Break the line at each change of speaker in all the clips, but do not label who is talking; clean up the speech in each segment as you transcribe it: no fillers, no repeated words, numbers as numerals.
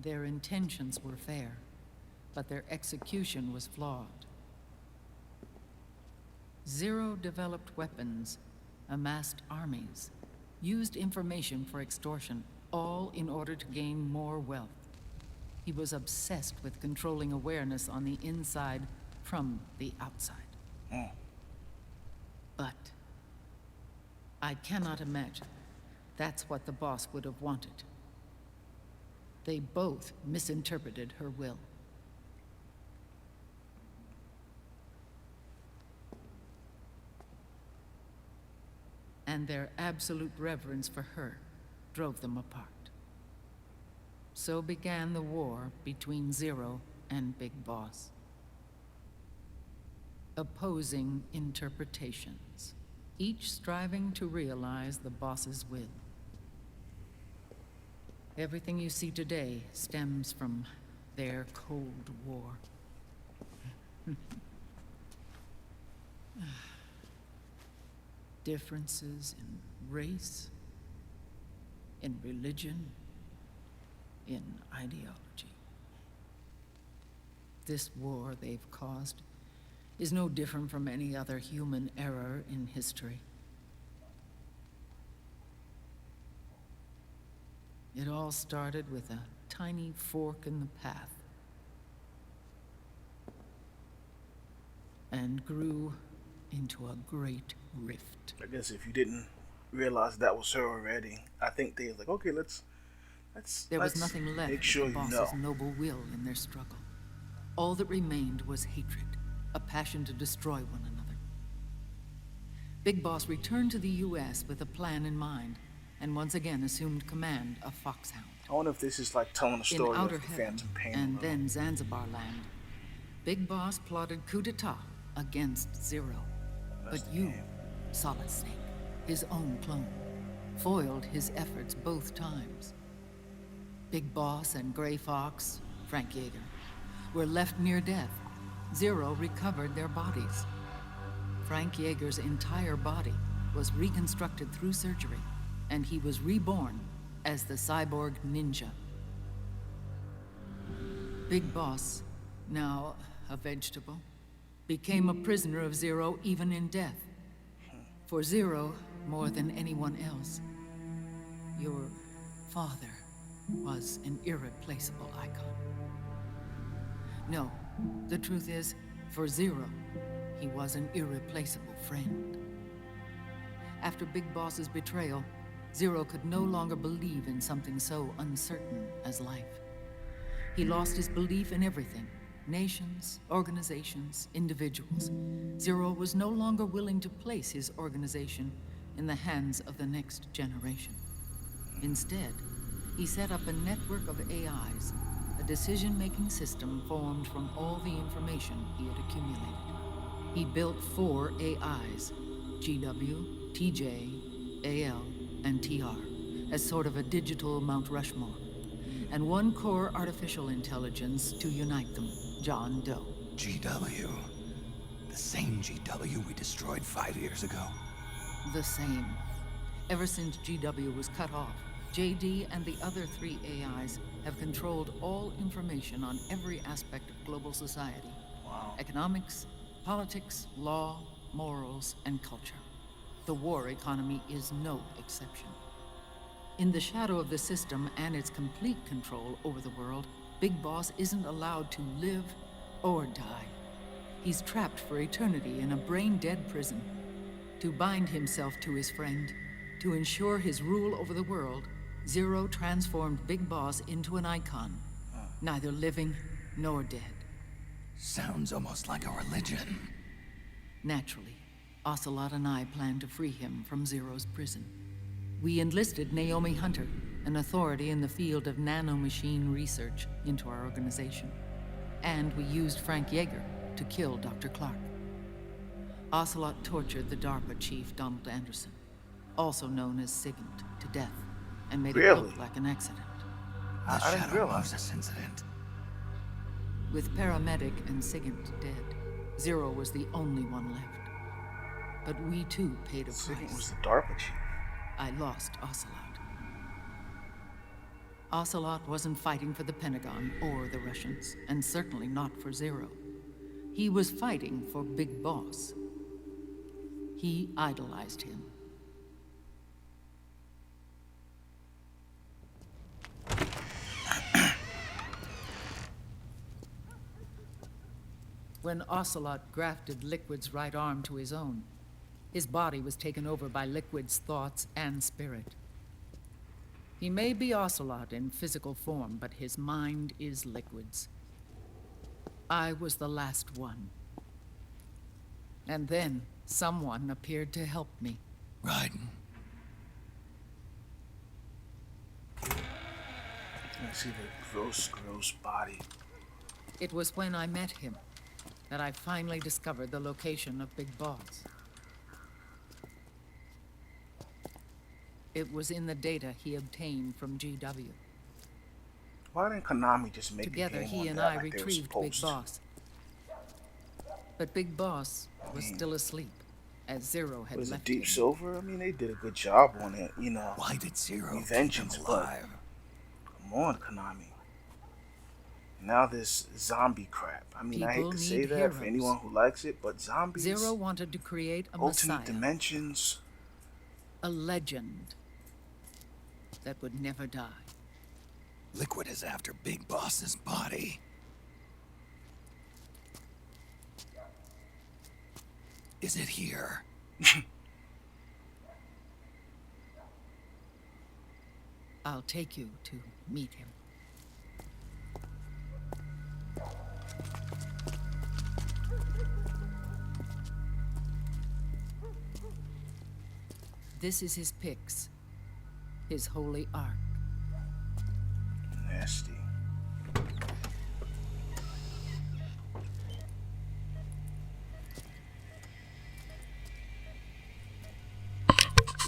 Their intentions were fair, but their execution was flawed. Zero developed weapons, amassed armies, used information for extortion, all in order to gain more wealth. He was obsessed with controlling awareness on the inside from the outside. But I cannot imagine that's what the boss would have wanted. They both misinterpreted her will. And their absolute reverence for her drove them apart. So began the war between Zero and Big Boss. Opposing interpretations, each striving to realize the boss's will. Everything you see today stems from their Cold War. Differences in race, in religion, in ideology. This war they've caused is no different from any other human error in history. It all started with a tiny fork in the path and grew into a great rift.
I guess if you didn't realize that was her already, I think they was like, okay, let's
There was nothing left
make
of
sure
the
you
boss's
know.
noble will in their struggle. All that remained was hatred, a passion to destroy one another. Big Boss returned to the U.S. with a plan in mind, and once again assumed command of Foxhound.
I wonder if this is like telling the story
In Outer
of the
Heaven,
Phantom Pain.
and then Zanzibar land, Big Boss plotted coup d'etat against Zero.
That's
But
the
you,
game.
Solid Snake, his own clone, foiled his efforts both times. Big Boss and Gray Fox, Frank Yeager, were left near death. Zero recovered their bodies. Frank Yeager's entire body was reconstructed through surgery, and he was reborn as the cyborg ninja. Big Boss, now a vegetable, became a prisoner of Zero even in death. For Zero, more than anyone else, your father was an irreplaceable icon. No, the truth is, for Zero, he was an irreplaceable friend. After Big Boss's betrayal, Zero could no longer believe in something so uncertain as life. He lost his belief in everything. Nations, organizations, individuals. Zero was no longer willing to place his organization in the hands of the next generation. Instead, he set up a network of AIs, a decision-making system formed from all the information he had accumulated. He built 4 AIs, GW, TJ, AL, and TR, as sort of a digital Mount Rushmore, and 1 core artificial intelligence to unite them, John Doe.
GW. The same GW we destroyed 5 years ago.
The same. Ever since GW was cut off, JD and the other 3 AIs have controlled all information on every aspect of global society.
Wow.
Economics, politics, law, morals, and culture. The war economy is no exception. In the shadow of the system and its complete control over the world, Big Boss isn't allowed to live or die. He's trapped for eternity in a brain-dead prison. To bind himself to his friend, to ensure his rule over the world, Zero transformed Big Boss into an icon, neither living nor dead.
Sounds almost like a religion.
Naturally, Ocelot and I plan to free him from Zero's prison. We enlisted Naomi Hunter, an authority in the field of nanomachine research, into our organization. And we used Frank Yeager to kill Dr. Clark. Ocelot tortured the DARPA chief, Donald Anderson, also known as Sigint, to death, and made it
Really?
look like an accident.
The
I didn't
Shadow
realize
loves this incident.
With Paramedic and Sigint dead, Zero was the only one left. But we too paid a
So he was
price.
the DARPA chief.
I lost Ocelot. Ocelot wasn't fighting for the Pentagon or the Russians, and certainly not for Zero. He was fighting for Big Boss. He idolized him. When Ocelot grafted Liquid's right arm to his own, his body was taken over by Liquid's thoughts and spirit. He may be Ocelot in physical form, but his mind is Liquid's. I was the last one. And then someone appeared to help me.
Raiden.
I see the gross body.
It was when I met him that I finally discovered the location of Big Boss. It was in the data he obtained from GW.
Why didn't Konami just make
Together,
a game
he
on
and
that
I
like they were
retrieved Big
supposed
Boss. But Big Boss was still asleep, as Zero had
Was it
left
Deep
him.
Silver? I mean, they did a good job on it, you know.
Why did Zero keep
Vengeance,
him
but
alive?
come on, Konami. Now this zombie crap. I mean, I hate
People
to say
need
that for
heroes.
anyone who likes it, but zombies,
Zero wanted to create a
alternate
messiah,
dimensions.
a legend that would never die.
Liquid is after Big Boss's body. Is it here?
I'll take you to meet him. This is his pyx, his holy ark.
Nasty.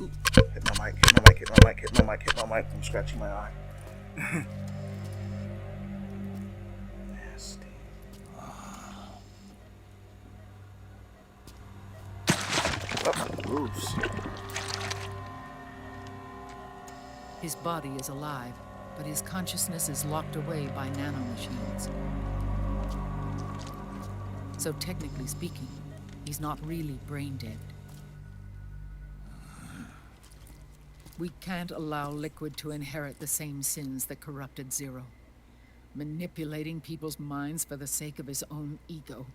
Ooh, hit my mic, hit my mic, hit my mic, hit my mic, hit my mic. I'm scratching my eye. Nasty. Up the roofs.
His body is alive, but his consciousness is locked away by nanomachines. So technically speaking, he's not really brain dead. We can't allow Liquid to inherit the same sins that corrupted Zero. Manipulating people's minds for the sake of his own ego.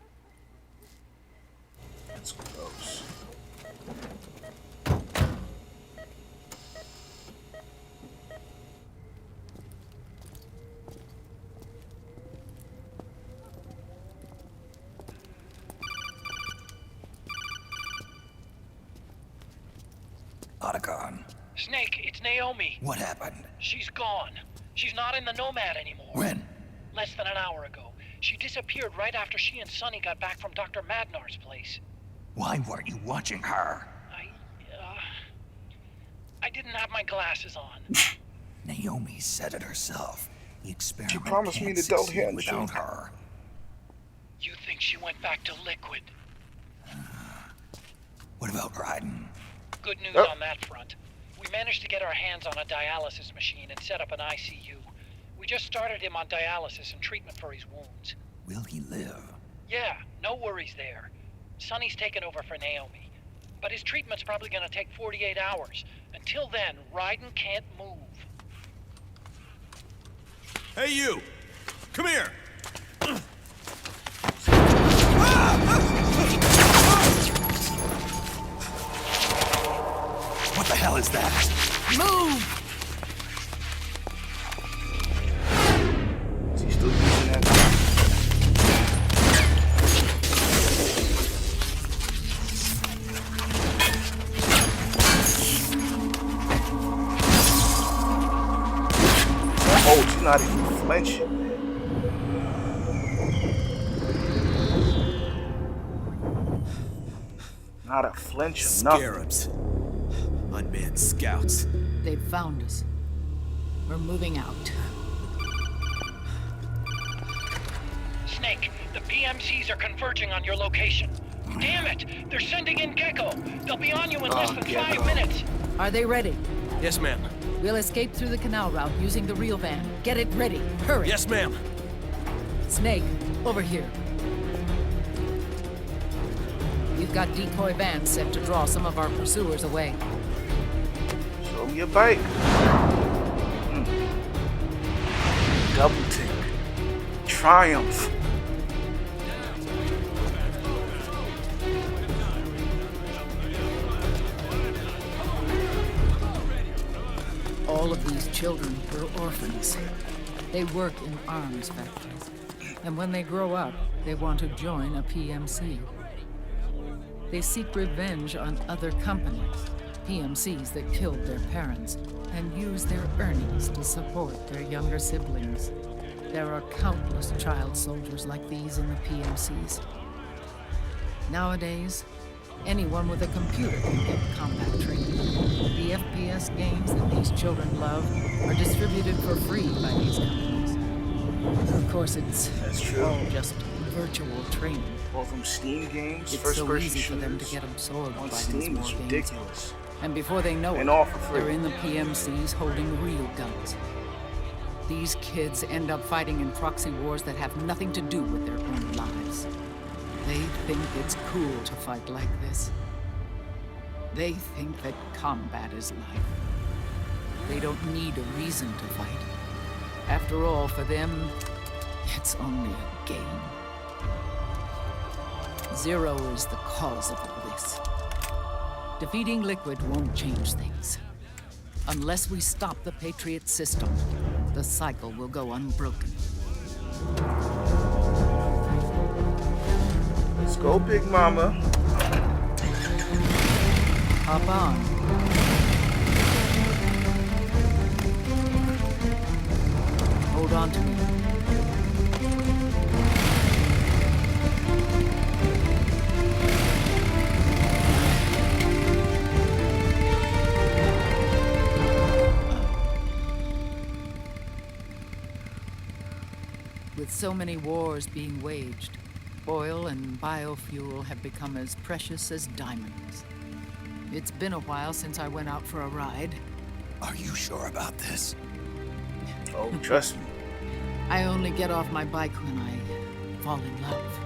That's gross.
Otacon.
Snake, it's Naomi.
What happened?
She's gone. She's not in the Nomad anymore.
When?
Less than an hour ago. She disappeared right after she and Sonny got back from Dr. Madnar's place.
Why weren't you watching her?
I didn't have my glasses on.
Naomi said it herself. The experiment
promised me
can't
the adult
succeed
hand
without
shake.
her.
You think she went back to Liquid?
What about Raiden?
Good news
Oh.
on that front. We managed to get our hands on a dialysis machine and set up an ICU. We just started him on dialysis and treatment for his wounds.
Will he live?
Yeah, no worries there. Sonny's taken over for Naomi. But his treatment's probably gonna take 48 hours. Until then, Raiden can't move.
Hey, you! Come here!
What the hell is that?
Move!
Is he still using that? Oh, she's not even flinching, man. Not a flinch or nothing.
Scarabs. Unmanned scouts.
They've found us. We're moving out.
Snake, the PMCs are converging on your location. Damn it! They're sending in Gecko! They'll be on you in less than
Gecko.
5 minutes!
Are they ready?
Yes, ma'am.
We'll escape through the canal route using the real van. Get it ready. Hurry.
Yes, ma'am.
Snake, over here. We've got decoy vans set to draw some of our pursuers away.
Show me your bike. Double tick. Triumph.
All of these children were orphans. They work in arms factories. And when they grow up, they want to join a PMC. They seek revenge on other companies, PMCs that killed their parents, and use their earnings to support their younger siblings. There are countless child soldiers like these in the PMCs. Nowadays, anyone with a computer can get combat training. The FPS games that these children love are distributed for free by these companies. Of course, it's
That's true.
all just virtual training.
All from Steam games,
It's
first
so
person
easy for them to
shooters
get absorbed
on
by
Steam
these
is
war games.
ridiculous.
And before they know
And
it,
all for free.
they're in the PMCs holding real guns. These kids end up fighting in proxy wars that have nothing to do with their own lives. They think it's cool to fight like this. They think that combat is life. They don't need a reason to fight. After all, for them, it's only a game. Zero is the cause of all this. Defeating Liquid won't change things. Unless we stop the Patriot system, the cycle will go unbroken.
Let's go, Big Mama.
Hop on. Hold on to me. With so many wars being waged, oil and biofuel have become as precious as diamonds. It's been a while since I went out for a ride.
Are you sure about this?
Oh, trust me.
I only get off my bike when I fall in love.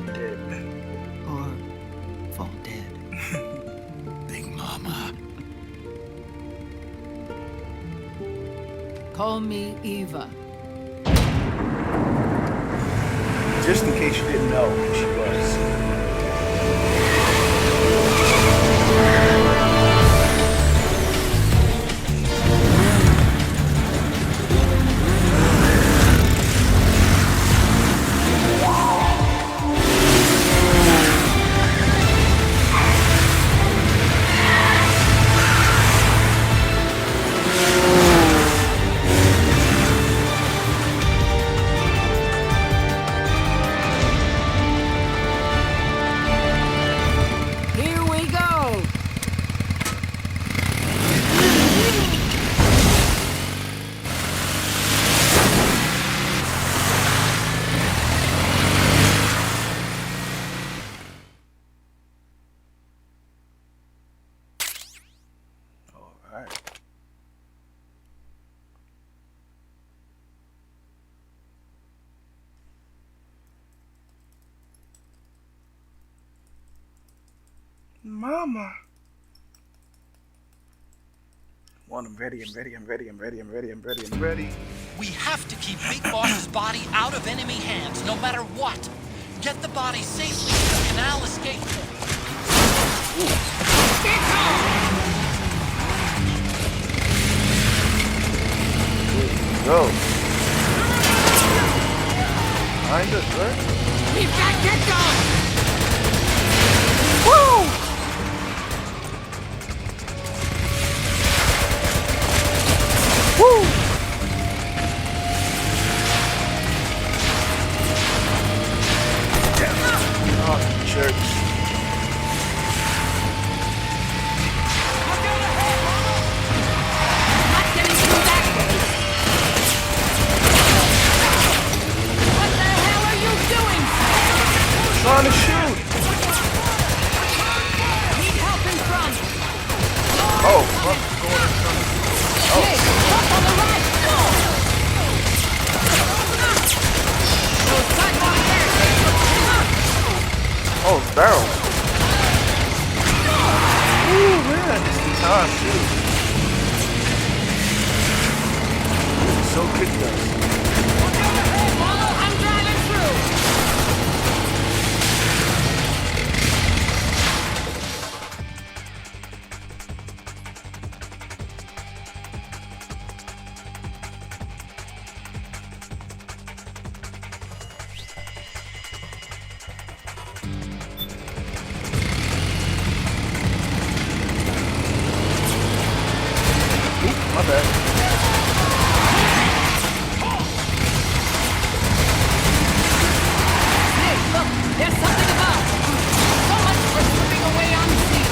Dead.
Or fall dead.
Big Mama.
Call me Eva.
Just in case you didn't know who she was.
Here we go!
All right. Mama. One, I'm ready, I'm ready, I'm ready, I'm ready, I'm ready, I'm ready, I'm ready.
We have to keep Big Boss's body out of enemy hands, no matter what. Get the body safely to the canal escape point.
Go. Behind us, right?
We've got to go!
Oh, jerks.
Not getting through that way! What the hell are you doing?
Trying to shoot.
Need help in front!
Oh, fuck. so kicked us.
I'm driving through.
My bad.
Hey, look, there's something about. So much for slipping away on the sea.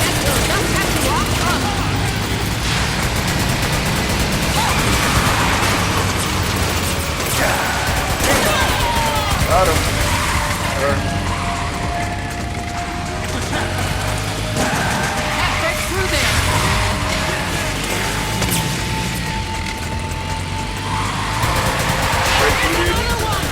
Guess we'll just have to walk on.
Got him.
That breaks through there. Another one.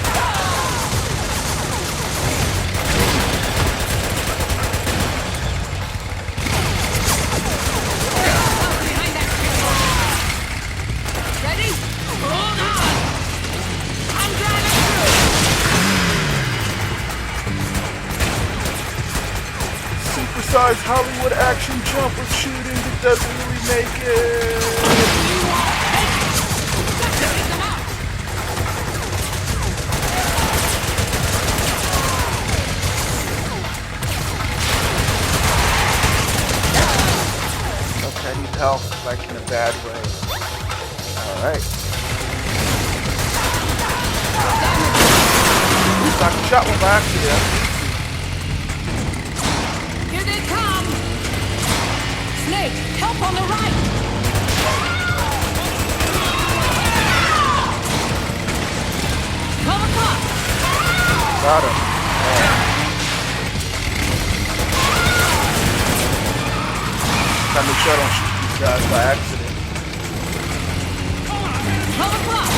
Behind that tree. Ready? Hold on. I'm driving through.
Supersized Hollywood action jump with shooting that doesn't really make it.
Take them out.
Okay, I need help, like in a bad way. Alright. I shot one by accident.
Here they come. Snake, help on the right. Come across.
Got him. Time to shut on shoot these guys by accident.
Come across.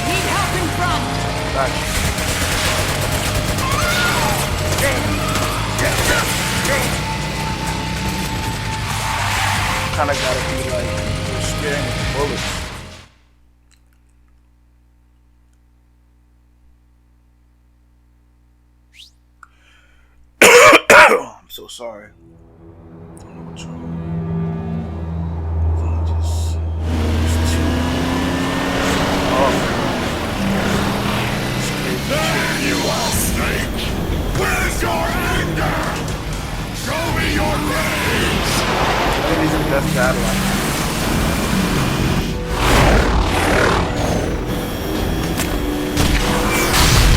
Need help in front.
Gotcha. Kinda gotta be like, you're scaring the bullets. I'm so sorry. I don't know what's wrong. Just too off.
There you are, Snake! Where's your anger? Show me your rage!
I think he's the best battle I can.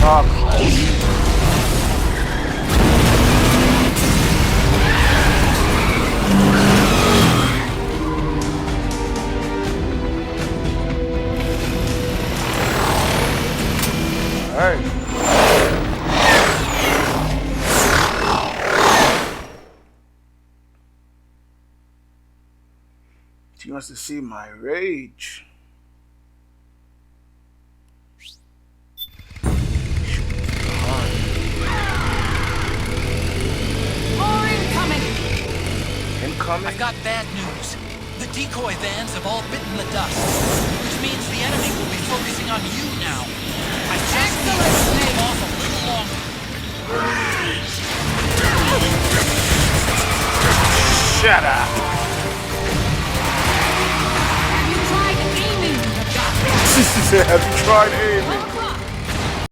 Oh, Christ. Alright. She wants to see my rage.
More incoming.
Incoming?
I've got bad news. The decoy vans have all bitten the dust, which means the enemy will be focusing on you now. I just need to hold them off a little longer.
Shut up.
Have you tried aiming?
She said, have you tried aiming?